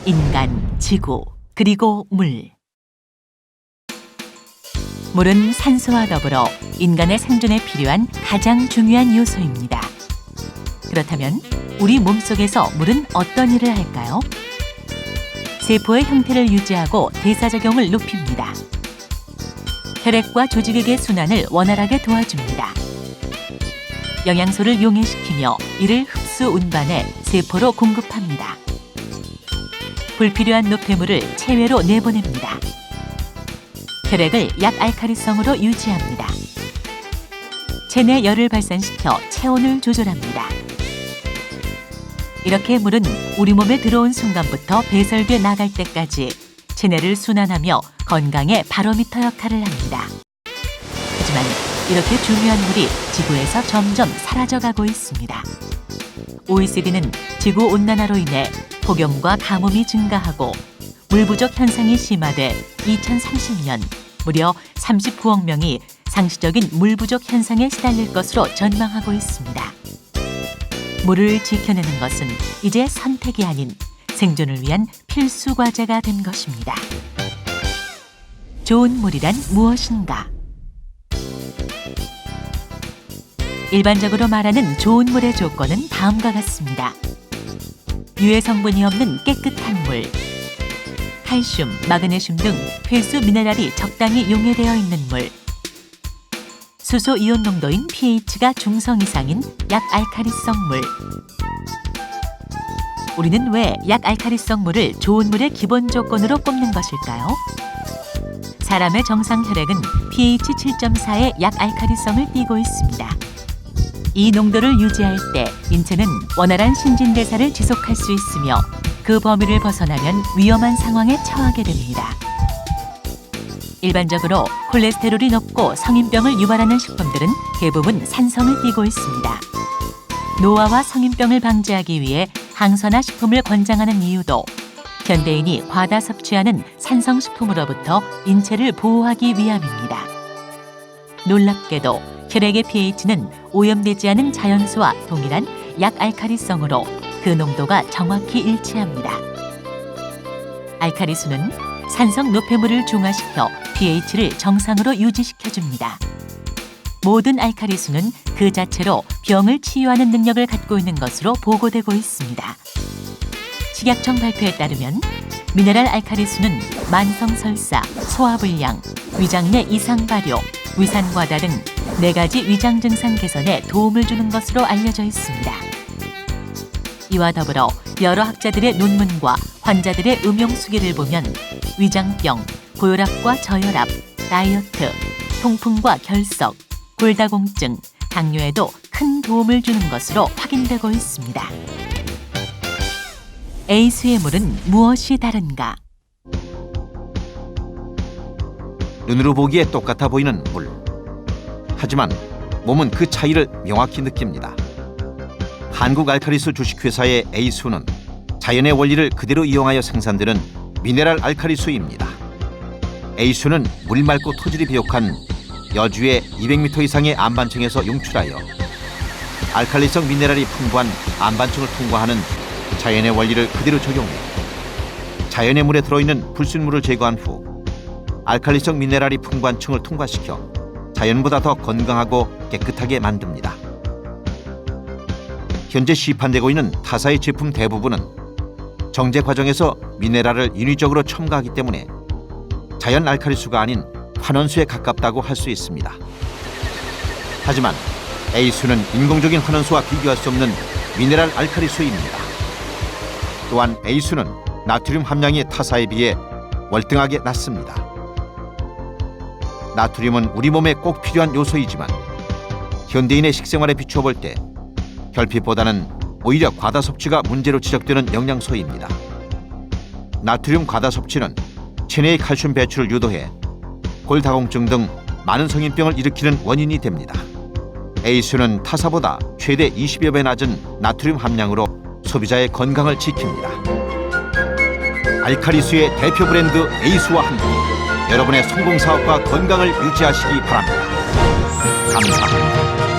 인간, 지구, 그리고 물. 물은 산소와 더불어 인간의 생존에 필요한 가장 중요한 요소입니다. 그렇다면 우리 몸속에서 물은 어떤 일을 할까요? 세포의 형태를 유지하고 대사작용을 높입니다. 혈액과 조직액의 순환을 원활하게 도와줍니다. 영양소를 용해시키며 이를 흡수 운반해 세포로 공급합니다. 불필요한 노폐물을 체외로 내보냅니다. 혈액을 약알칼리성으로 유지합니다. 체내 열을 발산시켜 체온을 조절합니다. 이렇게 물은 우리 몸에 들어온 순간부터 배설돼 나갈 때까지 체내를 순환하며 건강의 바로미터 역할을 합니다. 하지만 이렇게 중요한 물이 지구에서 점점 사라져가고 있습니다. OECD는 지구온난화로 인해 폭염과 가뭄이 증가하고 물 부족 현상이 심화돼 2030년 무려 39억 명이 상시적인 물 부족 현상에 시달릴 것으로 전망하고 있습니다. 물을 지켜내는 것은 이제 선택이 아닌 생존을 위한 필수 과제가 된 것입니다. 좋은 물이란 무엇인가? 일반적으로 말하는 좋은 물의 조건은 다음과 같습니다. 유해 성분이 없는 깨끗한 물, 칼슘, 마그네슘 등 필수 미네랄이 적당히 용해되어 있는 물, 수소 이온 농도인 pH가 중성 이상인 약알칼리성 물. 우리는 왜 약알칼리성 물을 좋은 물의 기본 조건으로 꼽는 것일까요? 사람의 정상 혈액은 pH 7.4의 약알칼리성을 띠고 있습니다. 이 농도를 유지할 때 인체는 원활한 신진대사를 지속할 수 있으며 그 범위를 벗어나면 위험한 상황에 처하게 됩니다. 일반적으로 콜레스테롤이 높고 성인병을 유발하는 식품들은 대부분 산성을 띠고 있습니다. 노화와 성인병을 방지하기 위해 항산화 식품을 권장하는 이유도 현대인이 과다 섭취하는 산성식품으로부터 인체를 보호하기 위함입니다. 놀랍게도 혈액의 pH는 오염되지 않은 자연수와 동일한 약알칼리성으로 그 농도가 정확히 일치합니다. 알칼리수는 산성 노폐물을 중화시켜 pH를 정상으로 유지시켜줍니다. 모든 알칼리수는 그 자체로 병을 치유하는 능력을 갖고 있는 것으로 보고되고 있습니다. 식약청 발표에 따르면 미네랄 알칼리수는 만성설사, 소화불량, 위장내 이상 발효, 위산과다 등 4가지 위장 증상 개선에 도움을 주는 것으로 알려져 있습니다. 이와 더불어 여러 학자들의 논문과 환자들의 음용 수기를 보면 위장병, 고혈압과 저혈압, 다이어트, 통풍과 결석, 골다공증, 당뇨에도 큰 도움을 주는 것으로 확인되고 있습니다. A수의 물은 무엇이 다른가? 눈으로 보기에 똑같아 보이는 물. 하지만 몸은 그 차이를 명확히 느낍니다. 한국알칼리수 주식회사의 A수는 자연의 원리를 그대로 이용하여 생산되는 미네랄 알칼리수입니다. A수는 물 맑고 토질이 비옥한 여주의 200m 이상의 안반층에서 용출하여 알칼리성 미네랄이 풍부한 안반층을 통과하는 자연의 원리를 그대로 적용해 자연의 물에 들어있는 불순물을 제거한 후 알칼리성 미네랄이 풍부한 층을 통과시켜 자연보다 더 건강하고 깨끗하게 만듭니다. 현재 시판되고 있는 타사의 제품 대부분은 정제 과정에서 미네랄을 인위적으로 첨가하기 때문에 자연 알칼리수가 아닌 환원수에 가깝다고 할 수 있습니다. 하지만 A수는 인공적인 환원수와 비교할 수 없는 미네랄 알칼리수입니다. 또한 A수는 나트륨 함량이 타사에 비해 월등하게 낮습니다. 나트륨은 우리 몸에 꼭 필요한 요소이지만 현대인의 식생활에 비추어 볼 때 결핍보다는 오히려 과다 섭취가 문제로 지적되는 영양소입니다. 나트륨 과다 섭취는 체내의 칼슘 배출을 유도해 골다공증 등 많은 성인병을 일으키는 원인이 됩니다. A수는 타사보다 최대 20여 배 낮은 나트륨 함량으로 소비자의 건강을 지킵니다. 알칼리수의 대표 브랜드 A수와 함께 여러분의 성공 사업과 건강을 유지하시기 바랍니다. 감사합니다.